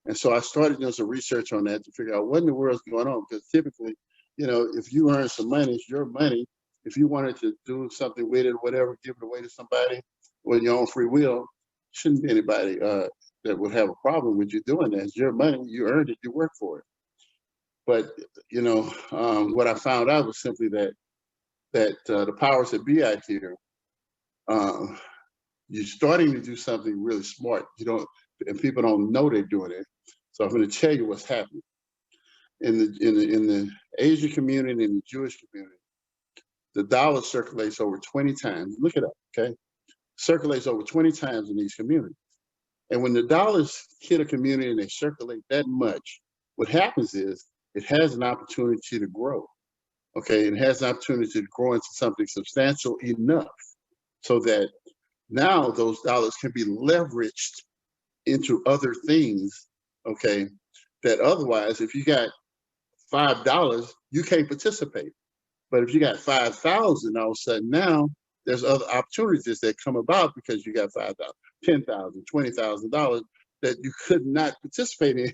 And so I started doing some research on that to figure out what in the world's going on. Because typically, if you earn some money, it's your money. If you wanted to do something with it, whatever, give it away to somebody with your own free will, shouldn't be anybody that would have a problem with you doing that. It's your money. You earned it. You work for it. But what I found out was simply that the powers that be out here, you're starting to do something really smart. And people don't know they're doing it. So I'm going to tell you what's happening in the Asian community and the Jewish community. The dollar circulates over 20 times. Look it up, okay? Circulates over 20 times in these communities. And when the dollars hit a community and they circulate that much, what happens is it has an opportunity to grow, okay? It has an opportunity to grow into something substantial enough so that now those dollars can be leveraged into other things, okay? That otherwise, if you got $5, you can't participate. But if you got 5,000, all of a sudden now there's other opportunities that come about because you got $5,000, $10,000, $20,000 that you could not participate in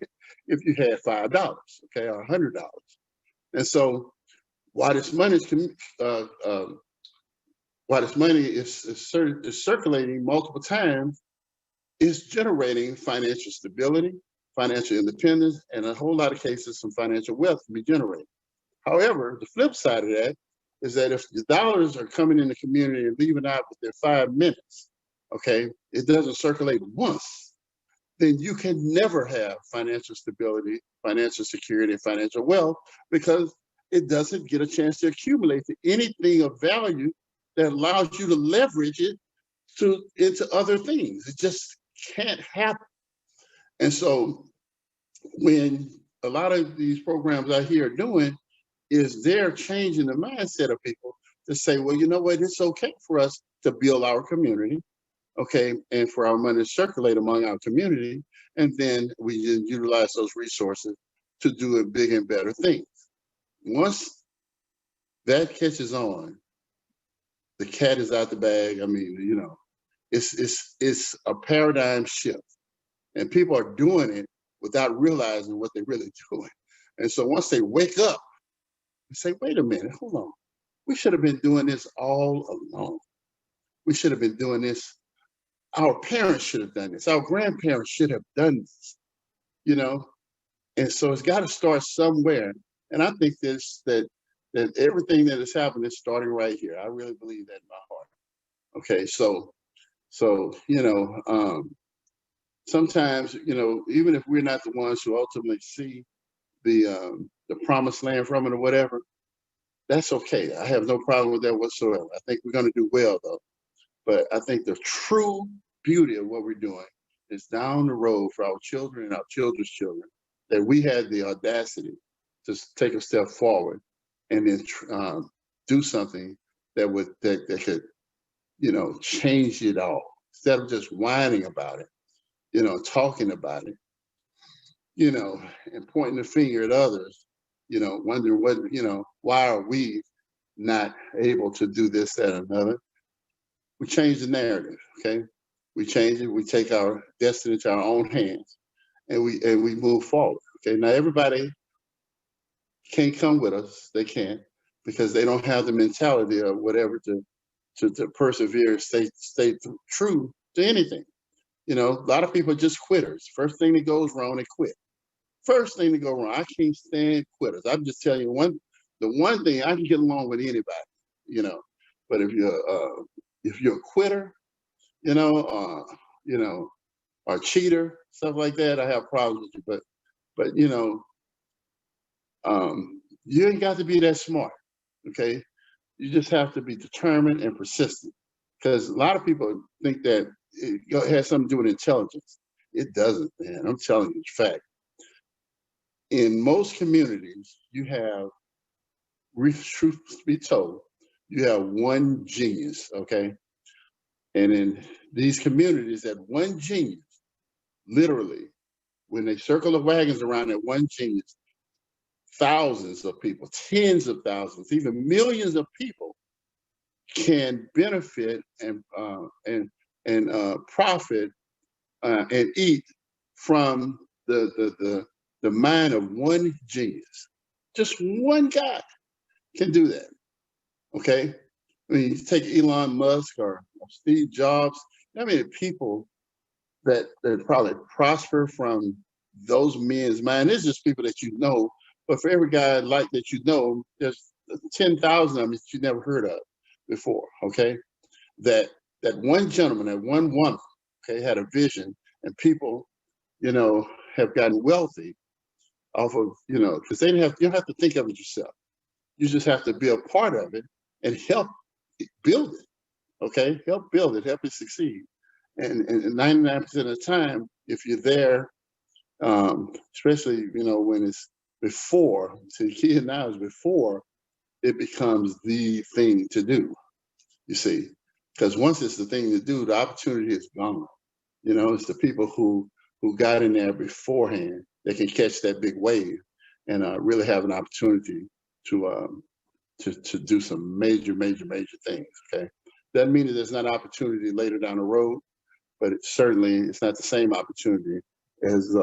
if you had $5, okay, or $100. And so while this money is circulating multiple times, it's generating financial stability, financial independence, and in a whole lot of cases, some financial wealth can be generated. However, the flip side of that is that if the dollars are coming in the community and leaving out within 5 minutes, okay, it doesn't circulate once, then you can never have financial stability, financial security, and financial wealth because it doesn't get a chance to accumulate to anything of value that allows you to leverage it into other things. It just can't happen. And so when a lot of these programs out here are doing is they're changing the mindset of people to say, well, you know what, it's okay for us to build our community, okay, and for our money to circulate among our community, and then we utilize those resources to do a big and better things. Once that catches on, the cat is out the bag. I mean, it's a paradigm shift, and people are doing it without realizing what they're really doing. And so once they wake up, they say, wait a minute, hold on. We should have been doing this all along. We should have been doing this. Our parents should have done this. Our grandparents should have done this, And so it's got to start somewhere. And I think that everything that has happened is starting right here. I really believe that in my heart. Okay, so sometimes, even if we're not the ones who ultimately see the promised land from it or whatever, that's okay. I have no problem with that whatsoever. I think we're going to do well, though. But I think the true beauty of what we're doing is down the road for our children and our children's children, that we had the audacity to take a step forward and then do something that could, change it all. Instead of just whining about it, talking about it, and pointing the finger at others, wondering why are we not able to do this, that, and another. We change the narrative, okay? We change it, we take our destiny to our own hands, and we move forward, okay? Now, everybody can't come with us, they can't, because they don't have the mentality or whatever to persevere, stay true to anything. A lot of people are just quitters. First thing that goes wrong, they quit. First thing to go wrong, I can't stand quitters. I'm just telling you the one thing I can get along with anybody, but if you're a quitter, or a cheater, stuff like that, I have problems with you. But you ain't got to be that smart, okay? You just have to be determined and persistent, because a lot of people think that it has something to do with intelligence. It doesn't, man. I'm telling you, it's fact. In most communities, you have, truth be told, you have one genius, okay? And in these communities, that one genius, literally, when they circle the wagons around that one genius, thousands of people, tens of thousands, even millions of people can benefit and profit and eat from the mind of one genius. Just one guy can do that. Okay, I mean, you take Elon Musk or Steve Jobs. I mean, people that probably prosper from those men's mind. It's just people that you know, but for every guy like that you know, there's 10,000 of them that you never heard of before. Okay, that one gentleman, that one woman, okay, had a vision, and people, you know, have gotten wealthy off of, you know, because you don't have to think of it yourself. You just have to be a part of it and help build it. Okay, help build it, help it succeed. And 99% of the time, if you're there, especially, you know, when it's before, so the key now is before it becomes the thing to do, you see. Because once it's the thing to do, the opportunity is gone. You know, it's the people who got in there beforehand that can catch that big wave and really have an opportunity to do some major things. Okay, doesn't mean that there's not opportunity later down the road, but it's not the same opportunity as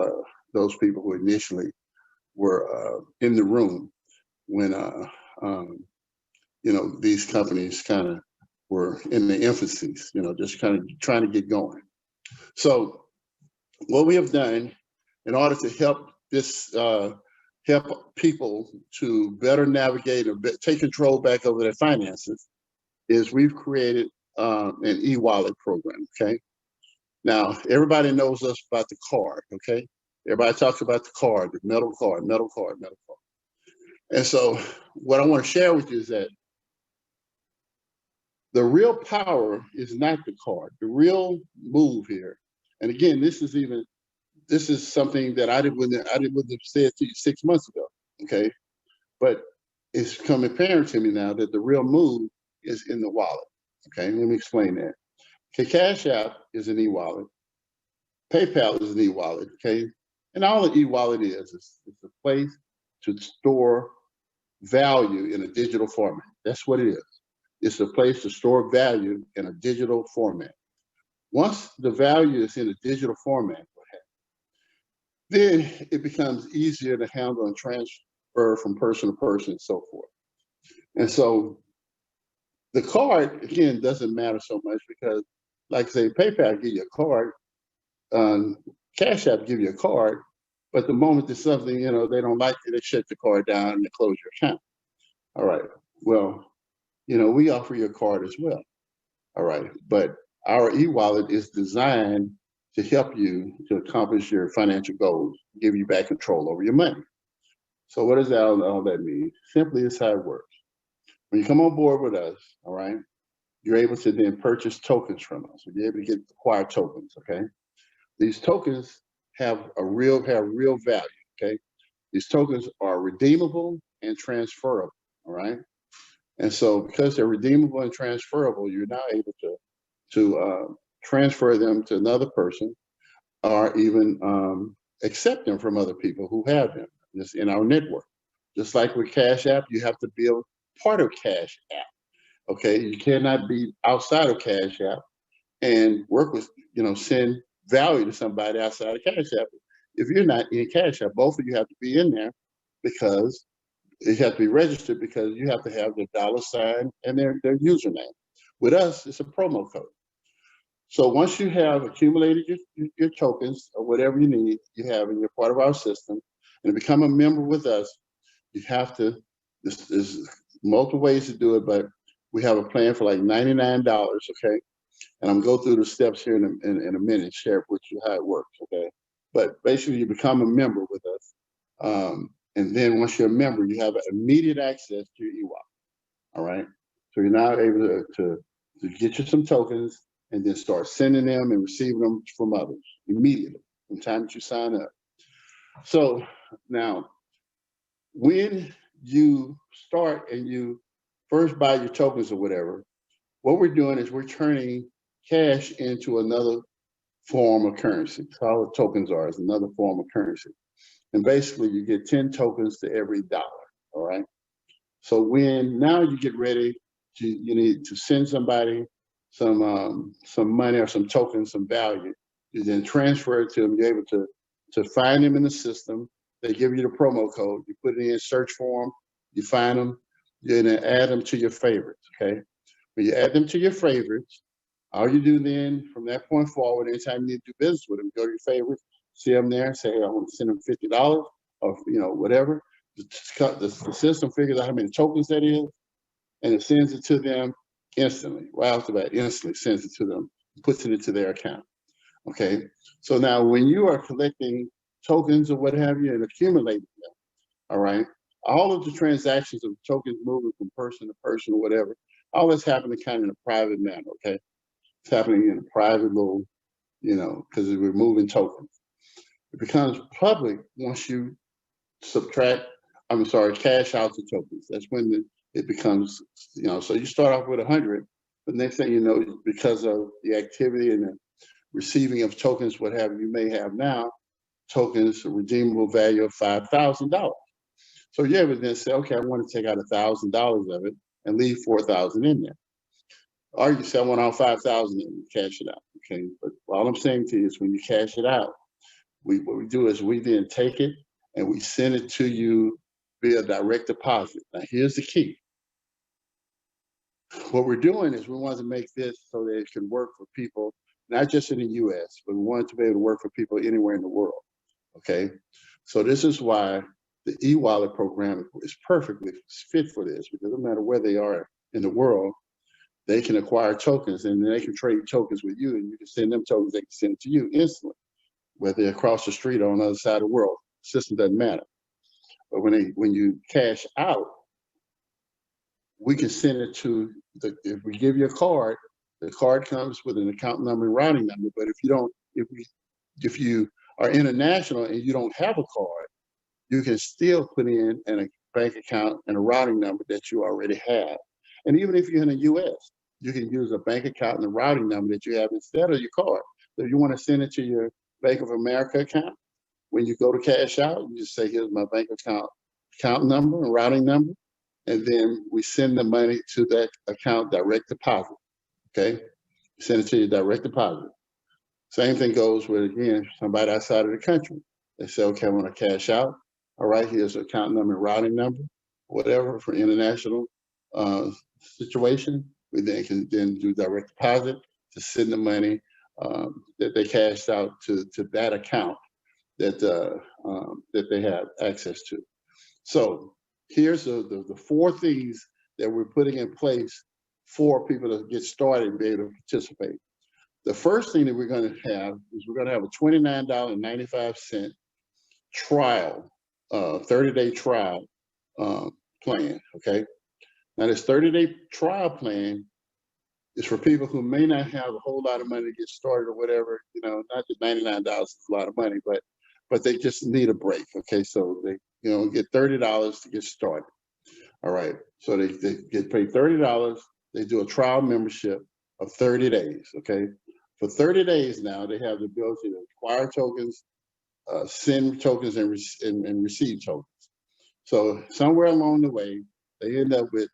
those people who initially were in the room when you know, these companies kind of were in the infancies, you know, just kind of trying to get going. So what we have done in order to help help people to better navigate or take control back over their finances is we've created an e-wallet program. Okay, now everybody knows us about the card. Okay, everybody talks about the card, the metal card. And so what I want to share with you is that the real power is not the card. The real move here, and again, this is something that I wouldn't have said to you 6 months ago. Okay, but it's become apparent to me now that the real move is in the wallet. Okay, let me explain that. Okay, Cash App is an e-wallet. PayPal is an e-wallet. Okay, and all an e-wallet is it's a place to store value in a digital format. That's what it is. It's a place to store value in a digital format. Once the value is in a digital format, then it becomes easier to handle and transfer from person to person and so forth. And so the card, again, doesn't matter so much because, like I say, PayPal give you a card, Cash App give you a card, but the moment there's something, you know, they don't like it, they shut the card down and they close your account. All right, well, you know, we offer you a card as well. All right, but our e-wallet is designed to help you to accomplish your financial goals, give you back control over your money. So what does all that mean? Simply, it's how it works. When you come on board with us, all right, you're able to then purchase tokens from us. You're able to get acquired tokens, okay? These tokens have real value, okay? These tokens are redeemable and transferable, all right? And so because they're redeemable and transferable, you're now able to transfer them to another person or even accept them from other people who have them just in our network. Just like with Cash App, you have to build part of Cash App. Okay, you cannot be outside of Cash App and work with, you know, send value to somebody outside of Cash App if you're not in Cash App. Both of you have to be in there because you have to be registered because you have to have their $ and their username. With us, it's a promo code. So once you have accumulated your tokens or whatever you need, you have, and you're part of our system, and to become a member with us, you have to, there's multiple ways to do it, but we have a plan for like $99, okay? And I'm gonna go through the steps here in a minute, share with you how it works, okay? But basically you become a member with us. And then once you're a member, you have immediate access to your e-wallet, all right? So you're now able to get you some tokens and then start sending them and receiving them from others immediately from the time that you sign up. So now, when you start and you first buy your tokens or whatever, what we're doing is we're turning cash into another form of currency. That's all the tokens are, is another form of currency. And basically you get 10 tokens to every $1, all right? So when now you get ready you need to send somebody some money or some tokens, some value, you then transfer it to them. You're able to to find them in the system. They give you the promo code. You put it in, search for them. You find them. You then add them to your favorites. Okay. When you add them to your favorites, all you do then from that point forward, anytime you need to do business with them, go to your favorites, see them there, say, hey, I want to send them $50 or whatever. The system figures out how many tokens that is, and it sends it to them instantly, right off the bat. Instantly sends it to them, puts it into their account. Okay, so now when you are collecting tokens or what have you and accumulating them, all right, all of the transactions of tokens moving from person to person or whatever, all that's happening kind of in a private manner. Okay, it's happening in a private little, because we're moving tokens. It becomes public once you cash out the tokens. That's when it becomes, so you start off with 100, but next thing you know, because of the activity and the receiving of tokens, what have you may have now, tokens, a redeemable value of $5,000. So you ever then say, okay, I want to take out $1,000 of it and leave 4,000 in there. Or you say, I want all 5,000 and cash it out. Okay, but all I'm saying to you is when you cash it out, what we do is we then take it and we send it to you via direct deposit. Now, here's the key. What we're doing is we want to make this so that it can work for people, not just in the US, but we want it to be able to work for people anywhere in the world. Okay, so this is why the e-wallet program is perfectly fit for this, because no matter where they are in the world, they can acquire tokens and they can trade tokens with you, and you can send them tokens, they can send it to you instantly, whether they're across the street or on the other side of the world. The system doesn't matter. But when you cash out, we can send it to if we give you a card, the card comes with an account number and routing number. But if you are international and you don't have a card, you can still put in a bank account and a routing number that you already have. And even if you're in the US, you can use a bank account and a routing number that you have instead of your card. So if you want to send it to your Bank of America account, when you go to cash out, you just say, here's my bank account number and routing number. And then we send the money to that account direct deposit. Okay, send it to your direct deposit. Same thing goes with, again, somebody outside of the country. They say, okay, I want to cash out. All right, here's the account number and routing number, whatever, for international situation. We then can do direct deposit to send the money that they cashed out to that account that they have access to. So here's the 4 things that we're putting in place for people to get started and be able to participate. The first thing that we're going to have is we're going to have a $29.95 trial, 30-day trial plan. Okay. Now this 30-day trial plan is for people who may not have a whole lot of money to get started or whatever. Not that $99 is a lot of money, but they just need a break. Okay, so they get $30 to get started. All right, so they get paid $30. They do a trial membership of 30 days. Okay, for 30 days now, they have the ability to acquire tokens, send tokens, and receive tokens. So somewhere along the way, they end up with,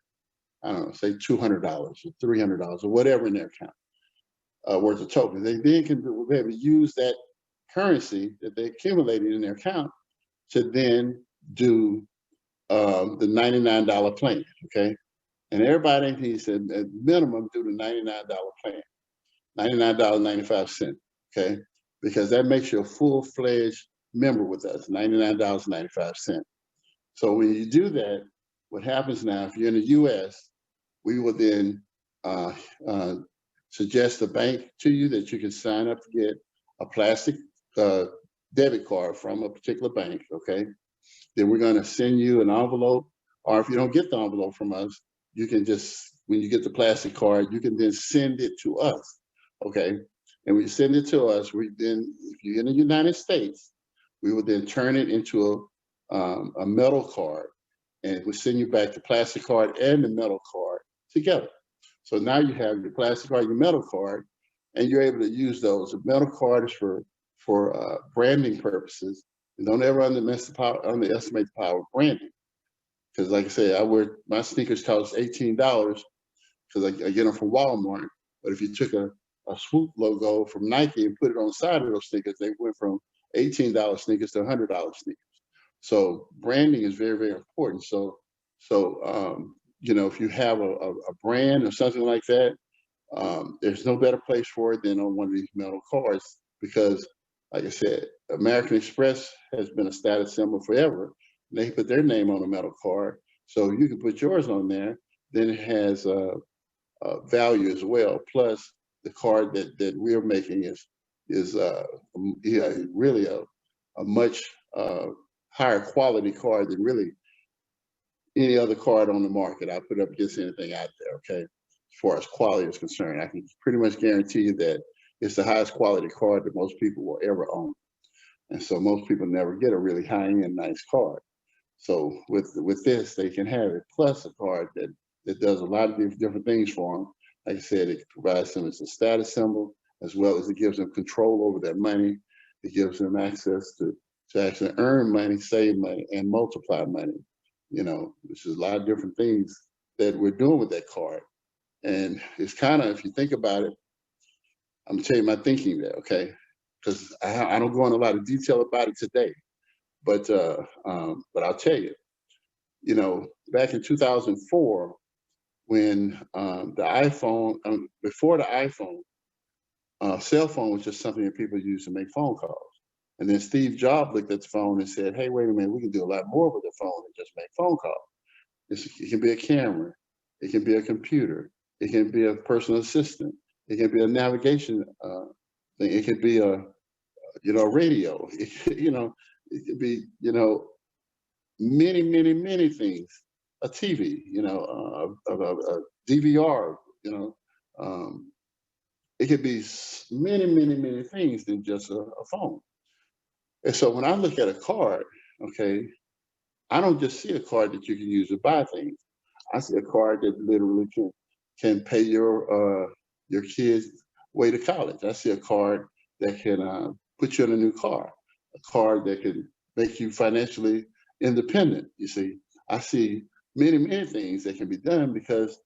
I don't know, say $200 or $300 or whatever in their account worth of tokens. They then be able to use that currency that they accumulated in their account to then do the $99 plan. Okay, and everybody needs to at minimum do the $99 plan, $99.95. Okay, because that makes you a full-fledged member with us, $99.95. So when you do that, what happens now, if you're in the US, we will then suggest a bank to you that you can sign up to get a plastic debit card from a particular bank. Okay, then we're going to send you an envelope, or if you don't get the envelope from us, you can just, when you get the plastic card, you can then send it to us. Okay, and when you send it to us, we then, if you're in the United States, we will then turn it into a metal card, and we send you back the plastic card and the metal card together. So now you have your plastic card, your metal card, and you're able to use those. The metal card is for branding purposes. And don't ever underestimate the power of branding. Because like I said, my sneakers cost $18 because I get them from Walmart. But if you took a Swoop logo from Nike and put it on the side of those sneakers, they went from $18 sneakers to $100 sneakers. So branding is very, very important. So you know, if you have a brand or something like that, there's no better place for it than on one of these metal cards, because, like I said, American Express has been a status symbol forever. They put their name on a metal card, so you can put yours on there. Then it has value as well. Plus, the card that we're making is yeah, really a much higher quality card than really any other card on the market. I put up against anything out there. Okay, as far as quality is concerned, I can pretty much guarantee you that it's the highest quality card that most people will ever own. And so most people never get a really high-end nice card. So with this, they can have it, plus a card that does a lot of different things for them. Like I said, it provides them as a status symbol, as well as it gives them control over their money. It gives them access to actually earn money, save money, and multiply money. You know, which is a lot of different things that we're doing with that card. And it's kind of, if you think about it, I'm gonna tell you my thinking there, okay? Because I don't go into a lot of detail about it today, but I'll tell you, you know, back in 2004, when the iPhone, before the iPhone, cell phone was just something that people used to make phone calls. And then Steve Jobs looked at the phone and said, hey, wait a minute, we can do a lot more with the phone than just make phone calls. It can be a camera, it can be a computer, it can be a personal assistant, it can be a navigation thing, it can be a, you know, radio, you know, it could be, you know, many, many, many things, a TV, you know, a DVR, you know, it could be many, many, many things than just a phone. And so when I look at a card, okay, I don't just see a card that you can use to buy things. I see a card that literally can pay your kids' way to college. I see a card that can put you in a new car, a card that can make you financially independent. You see, I see many, many things that can be done because,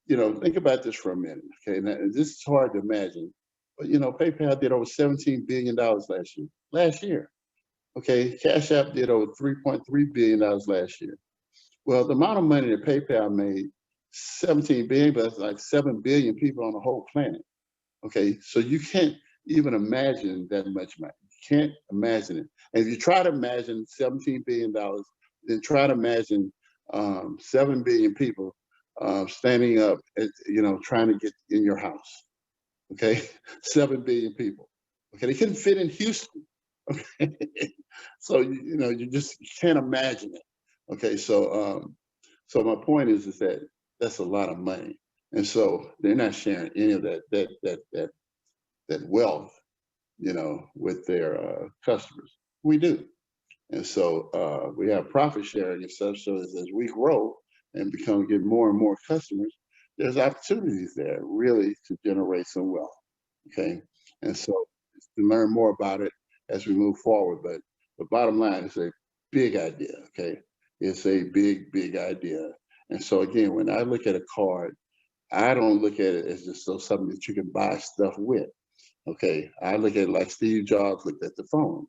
you know, think about this for a minute. Okay, now this is hard to imagine, but you know, PayPal did over $17 billion last year. Last year. Okay, Cash App did over $3.3 billion last year. Well, the amount of money that PayPal made, 17 billion, but it's like 7 billion people on the whole planet. Okay, so you can't even imagine that much money. You can't imagine it. And if you try to imagine $17 billion, then try to imagine 7 billion people standing up, you know, trying to get in your house. Okay, 7 billion people. Okay, they couldn't fit in Houston. Okay, so you know, you can't imagine it. Okay, so so my point is that that's a lot of money, and so they're not sharing any of that wealth, you know, with their customers. We do, and so we have profit sharing and stuff. So as we grow and get more and more customers, there's opportunities there really to generate some wealth. Okay, and so to learn more about it as we move forward, but the bottom line is a big idea. Okay, it's a big, big idea. And so again, when I look at a card, I don't look at it as just something that you can buy stuff with. Okay, I look at it like Steve Jobs looked at the phone.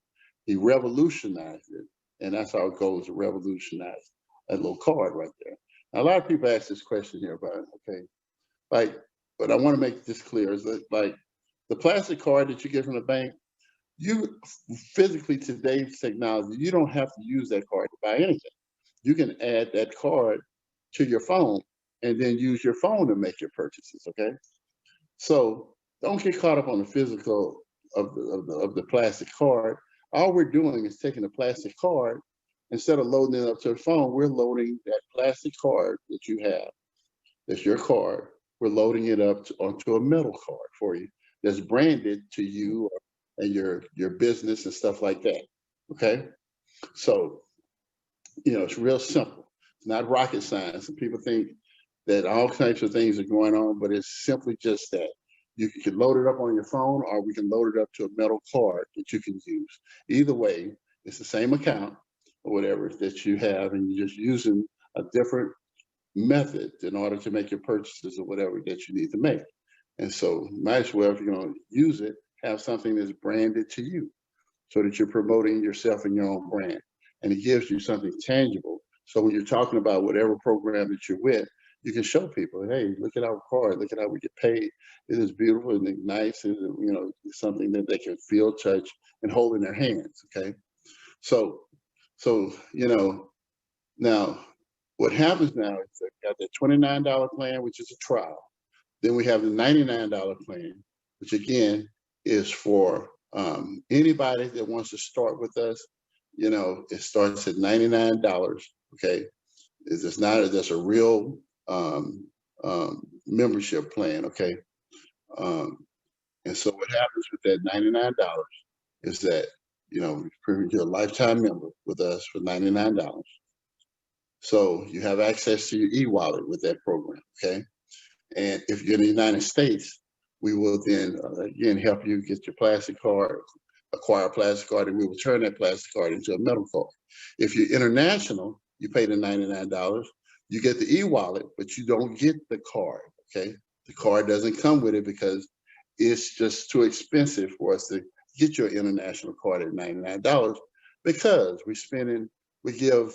He revolutionized it, and that's our goal, is to revolutionize that little card right there. Now, a lot of people ask this question here about it. Okay, like, but I want to make this clear: is that like the plastic card that you get from the bank, you physically, today's technology, you don't have to use that card to buy anything. You can add that card to your phone and then use your phone to make your purchases. Okay, so don't get caught up on the physical of the plastic card. All we're doing is taking the plastic card, instead of loading it up to the phone, we're loading that plastic card that you have, that's your card, we're loading it up onto a metal card for you that's branded to you and your business and stuff like that. Okay, so you know, it's real simple. It's not rocket science, and people think that all types of things are going on, but it's simply just that. You can load it up on your phone, or we can load it up to a metal card that you can use. Either way, it's the same account or whatever that you have, and you're just using a different method in order to make your purchases or whatever that you need to make. And so might as well, if you're going to use it, have something that's branded to you. so that you're promoting yourself and your own brand. And it gives you something tangible. So when you're talking about whatever program that you're with, you can show people, hey, look at our card, look at how we get paid. It is beautiful and nice, and it's something that they can feel, touch, and hold in their hands. Okay, so now what happens now is they've got the $29 plan, which is a trial. Then we have the $99 plan, which again is for anybody that wants to start with us. It starts at $99. Okay, it's not that's a real membership plan. Okay, and so what happens with that $99 is that you're a lifetime member with us for $99. So you have access to your e-wallet with that program. Okay. And if you're in the United States, we will then again help you get your plastic card, acquire a plastic card, and we will turn that plastic card into a metal card. If you're international, you pay the $99. You get the e-wallet, but you don't get the card. Okay, the card doesn't come with it because it's just too expensive for us to get your international card at $99 because we give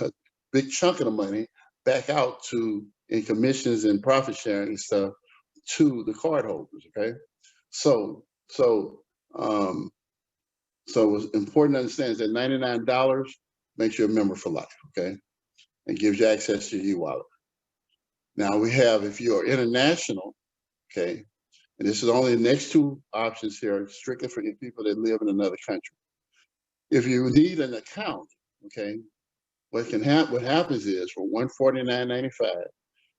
a big chunk of the money back out in commissions and profit sharing and stuff to the card holders. Okay, so what's important to understand is that $99 makes you a member for life. Okay, and gives you access to your e-wallet. Now we have, if you're international, okay, and this is only the next two options here, strictly for people that live in another country. If you need an account, okay, what happens is for $149.95,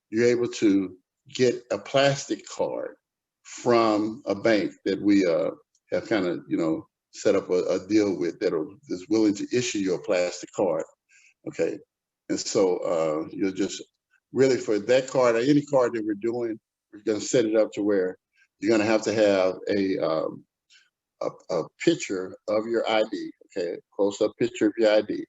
you're able to get a plastic card from a bank that we have kind of set up a deal with that is willing to issue you a plastic card. Okay, and so you'll just really, for that card or any card that we're doing, we're going to set it up to where you're going to have a picture of your ID. Okay, close-up picture of your ID.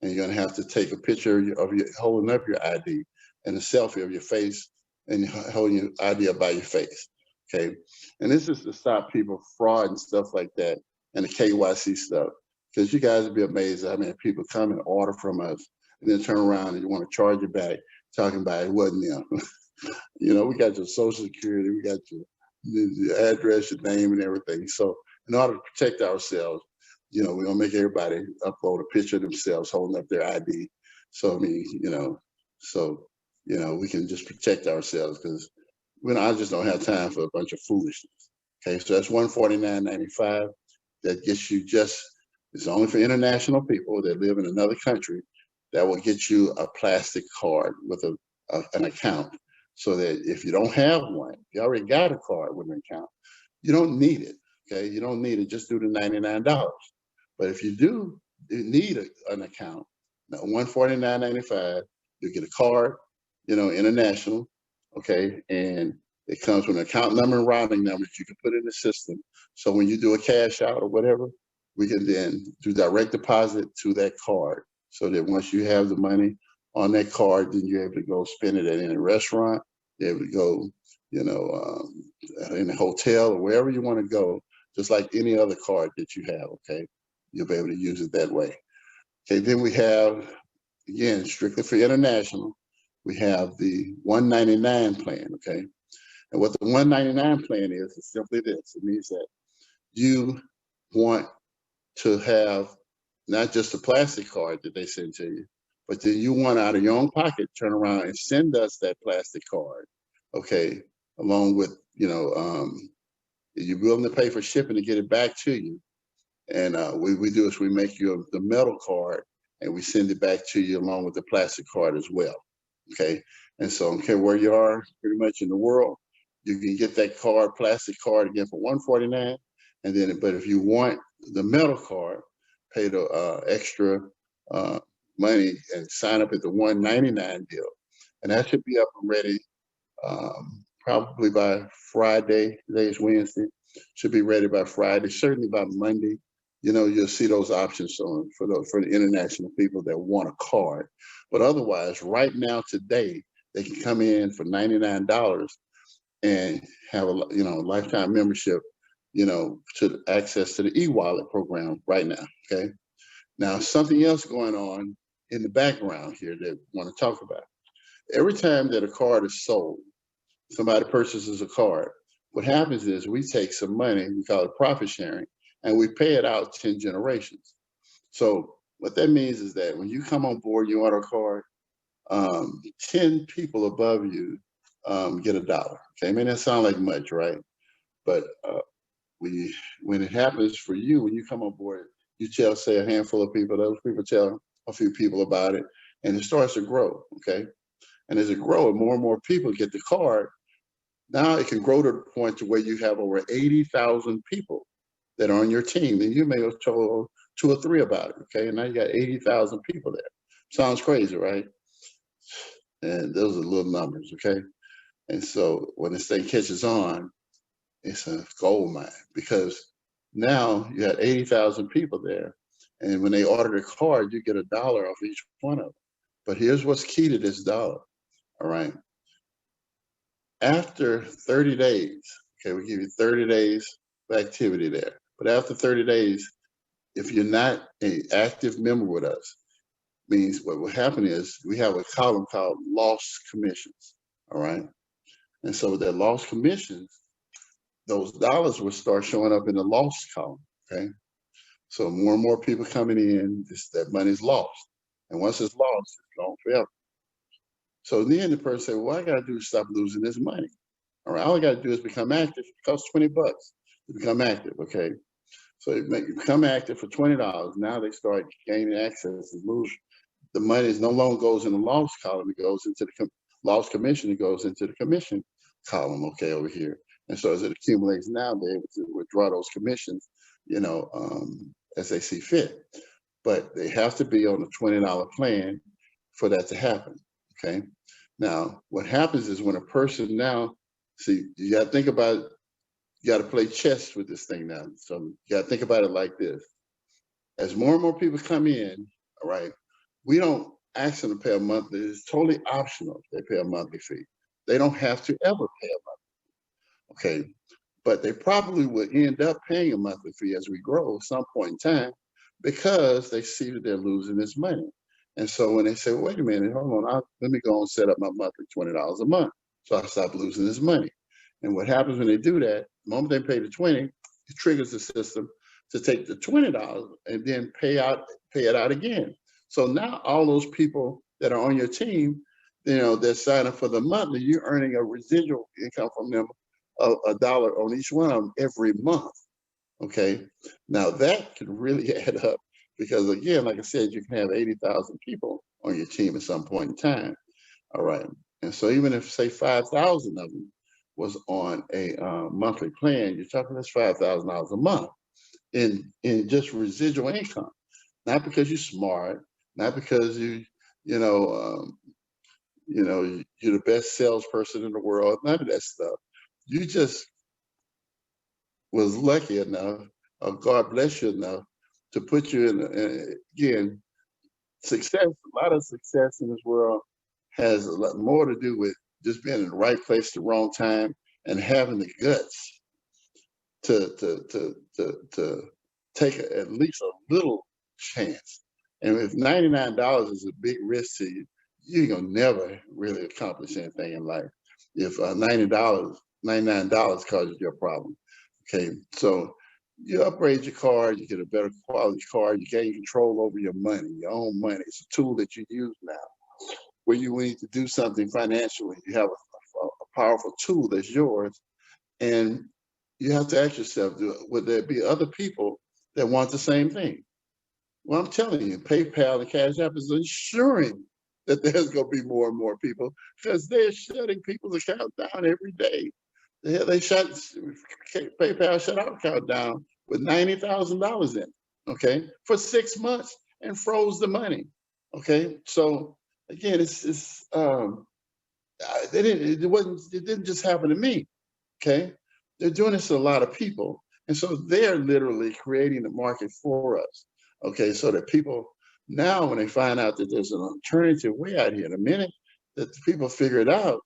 And you're going to have to take a picture of you holding up your ID and a selfie of your face and holding your ID up by your face. Okay. And this is to stop people fraud and stuff like that and the KYC stuff. Because you guys would be amazed at how many people come and order from us and then turn around and you want to charge it back talking about it wasn't them. We got your social security, we got your address, your name and everything. So in order to protect ourselves, we're gonna make everybody upload a picture of themselves holding up their ID. So we can just protect ourselves because I just don't have time for a bunch of foolishness. Okay, so that's $149.95. That gets you it's only for international people that live in another country. That will get you a plastic card with an account, so that if you don't have one, you already got a card with an account, you don't need it. Okay, you don't need it. Just do the $99. But if you do need an account, now $149.95, you get a card, international, okay, and it comes with an account number and routing number that you can put in the system. So when you do a cash out or whatever, we can then do direct deposit to that card, so that once you have the money on that card, then you're able to go spend it at any restaurant, you're able to go, in a hotel or wherever you want to go, just like any other card that you have. Okay, you'll be able to use it that way. Okay, then we have, again, strictly for international, we have the $199 plan. Okay, and what the $199 plan is simply this: it means that you want to have not just a plastic card that they send to you, but then you want out of your own pocket, turn around and send us that plastic card. Okay, along with you're willing to pay for shipping to get it back to you. And we do is we make you the metal card and we send it back to you along with the plastic card as well. Okay, and so I don't care where you are pretty much in the world, you can get that plastic card again for $149. And then, but if you want the metal card, pay the extra money and sign up at the $199 deal. And that should be up and ready probably by Friday. Today is Wednesday. Should be ready by Friday, certainly by Monday. You'll see those options for the international people that want a card. But otherwise, right now, today, they can come in for $99 and have a lifetime membership, to access to the e-wallet program right now. Okay. Now, something else going on in the background here that I want to talk about. Every time that a card is sold, somebody purchases a card, what happens is we take some money, we call it profit sharing, and we pay it out 10 generations. So what that means is that when you come on board, you order a card, 10 people above you get $1. Okay, I mean, that sounds like much, right? But when it happens for you, when you come on board, you tell, say, a handful of people, those people tell a few people about it, and it starts to grow, okay? And as it grows, more and more people get the card. Now it can grow to the point to where you have over 80,000 people that are on your team, and you may have told 2 or 3 about it, okay? And now you got 80,000 people there. Sounds crazy, right? And those are little numbers, okay? And so when this thing catches on, it's a gold mine, because now you had 80,000 people there, and when they order the card, you get $1 off each one of them. But here's what's key to this dollar, all right? After 30 days, okay, we give you 30 days of activity there, but after 30 days, if you're not an active member with us, means what will happen is we have a column called lost commissions, all right? And so with that lost commissions, those dollars will start showing up in the lost column, okay? So more and more people coming in, that money's lost. And once it's lost, it's gone forever. So then the person said, well, what I gotta do is stop losing this money. All right, all I gotta do is become active. It costs $20 to become active, okay? So you become active for $20. Now they start gaining access and lose. The money no longer goes in the lost column, it goes into the lost commission, it goes into the commission column, okay, over here. And so as it accumulates now, they're able to withdraw those commissions, as they see fit. But they have to be on a $20 plan for that to happen, okay? Now, what happens is when a person now, see, you gotta think about, you gotta play chess with this thing now. So you gotta think about it like this. As more and more people come in, all right, we don't ask them to pay a monthly, it's totally optional if they pay a monthly fee. They don't have to ever pay a monthly. Okay, but they probably would end up paying a monthly fee as we grow at some point in time, because they see that they're losing this money. And so when they say, well, wait a minute, hold on, let me go and set up my monthly $20 a month, so I stop losing this money. And what happens when they do that, the moment they pay the 20, it triggers the system to take the $20 and then pay it out again. So now all those people that are on your team, they're signing for the monthly, you're earning a residual income from them, $1 on each one of them every month, okay? Now that can really add up, because again, like I said, you can have 80,000 people on your team at some point in time, all right? And so even if, say, 5,000 of them was on a monthly plan, you're talking that's $5,000 a month in just residual income, not because you're smart, not because you're the best salesperson in the world, none of that stuff. You just was lucky enough, or God bless you enough, to put you in, again, success, a lot of success in this world has a lot more to do with just being in the right place at the wrong time and having the guts to take at least a little chance. And if $99 is a big risk to you, you're gonna never really accomplish anything in life. If $99 causes you a problem, okay? So you upgrade your car, you get a better quality car, you gain control over your money, your own money. It's a tool that you use now. When you need to do something financially, you have a powerful tool that's yours, and you have to ask yourself, would there be other people that want the same thing? Well, I'm telling you, PayPal and Cash App is ensuring that there's going to be more and more people, because they're shutting people's accounts down every day. PayPal shut our account down with $90,000 in, okay, for 6 months, and froze the money, okay? So again, it didn't just happen to me, okay? They're doing this to a lot of people, and so they're literally creating the market for us, okay? So that people now, when they find out that there's an alternative way out here, the minute that the people figure it out,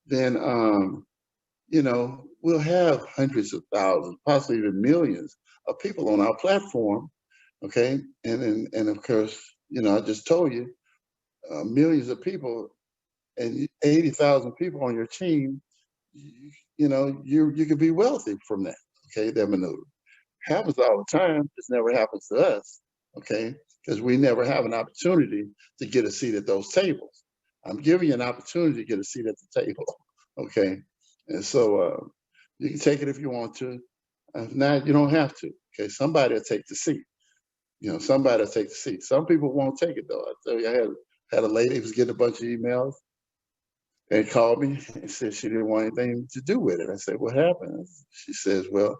then we'll have hundreds of thousands, possibly even millions of people on our platform, okay? And of course, you know, I just told you, millions of people and 80,000 people on your team, you know, you could be wealthy from that, okay? That maneuver happens all the time. It never happens to us, okay? Because we never have an opportunity to get a seat at those tables. I'm giving you an opportunity to get a seat at the table, okay? And so you can take it if you want to. If not, you don't have to. Okay, somebody will take the seat. You know, somebody will take the seat. Some people won't take it though. I tell you, I had a lady who was getting a bunch of emails and called me and said she didn't want anything to do with it. I said, "What happened?" She says, "Well,"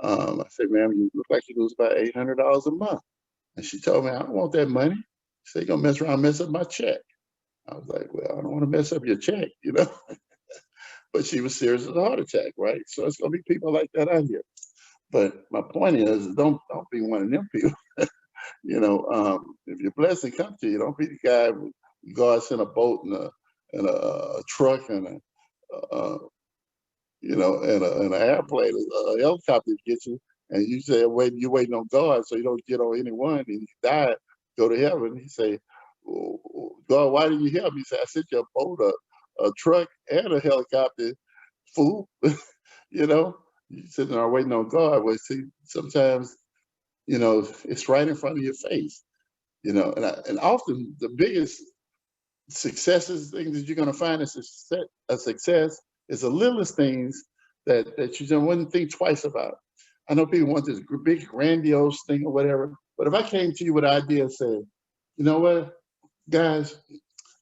I said, "Ma'am, you look like you lose about $800 a month." And she told me, "I don't want that money." She said, "You're gonna mess around, and mess up my check." I was like, "Well, I don't want to mess up your check, you know." But she was serious as a heart attack, right? So it's gonna be people like that out here. But my point is, don't be one of them people. You know, if your blessing comes to you, don't be the guy who God sent a boat and a truck and you know, and an airplane, a helicopter to get you, and you say you're waiting on God, so you don't get on anyone, and you die, go to heaven. He say, "Oh, God, why didn't you help me?" He said, "I sent you a boat, a truck, and a helicopter, fool." You know, you sitting there waiting on God. Well, see, sometimes, you know, it's right in front of your face. You know, and often the biggest successes, things that you're going to find a success is the littlest things that you don't wouldn't think twice about. I know people want this big grandiose thing or whatever, but if I came to you with an idea and said, "You know what, guys,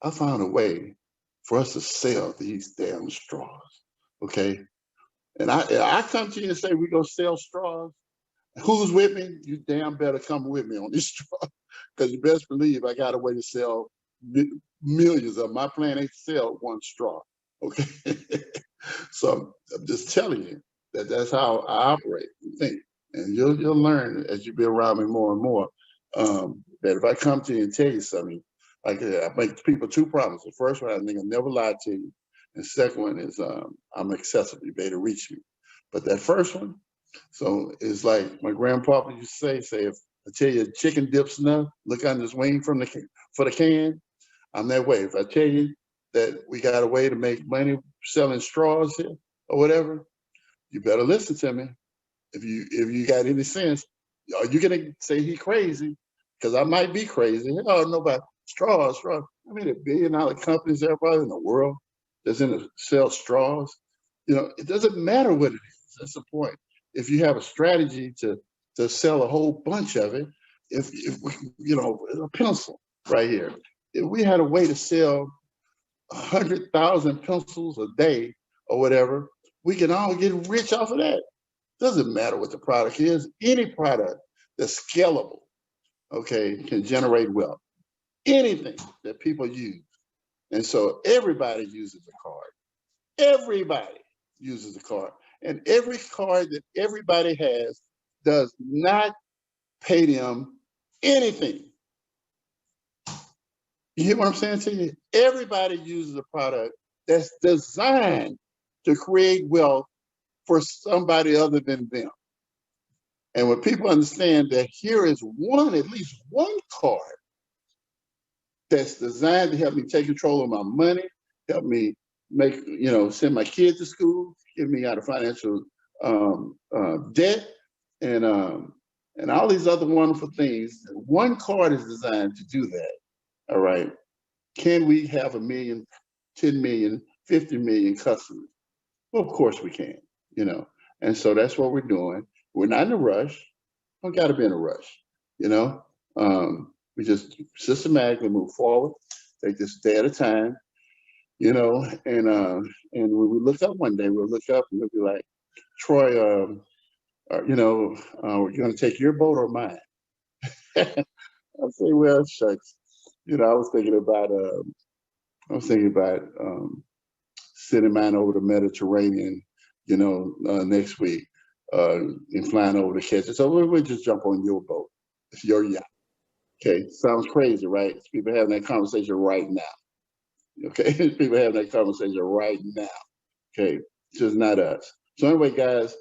I found a way for us to sell these damn straws," okay? And I come to you and say, "We're gonna sell straws." Who's with me? You damn better come with me on this straw, because you best believe I got a way to sell millions of them. My plan ain't to sell one straw, okay? So I'm just telling you that that's how I operate and think, and you'll learn as you be around me more and more, that if I come to you and tell you something, like I make people two promises. The first one, I think I'll never lie to you, and the second one is I'm accessible. You better reach me. But that first one, so it's like my grandpapa used to say, if I tell you chicken dips enough, look under his wing for the can. I'm that way. If I tell you that we got a way to make money selling straws here or whatever, you better listen to me. If you got any sense, are you gonna say he crazy? Because I might be crazy. I don't know about straws. I mean, $1 billion companies, everybody in the world that's in the sell straws. You know, it doesn't matter what it is. That's the point. If you have a strategy to sell a whole bunch of it, if you know, a pencil right here, if we had a way to sell 100,000 pencils a day or whatever, we can all get rich off of that. Doesn't matter what the product is. Any product that's scalable, okay, can generate wealth. Anything that people use. And so everybody uses a card. Everybody uses a card. And every card that everybody has does not pay them anything. You hear what I'm saying to you? Everybody uses a product that's designed to create wealth for somebody other than them. And when people understand that here is at least one card that's designed to help me take control of my money, help me send my kids to school, get me out of financial debt, and all these other wonderful things. One card is designed to do that. All right. Can we have 1 million, 10 million, 50 million customers? Well, of course we can, you know. And so that's what we're doing. We're not in a rush. Don't got to be in a rush, you know. We just systematically move forward, take this day at a time, you know. And when we look up one day, we'll look up and we'll be like, "Troy, we're going to take your boat or mine." I'll say, "Well, shucks." You know, I was thinking about sending mine over the Mediterranean, you know, next week, and flying over to catch it. So we'll just jump on your boat. It's your yacht. Okay, sounds crazy, right? People having that conversation right now. Okay, people having that conversation right now. Okay, just not us. So anyway, guys,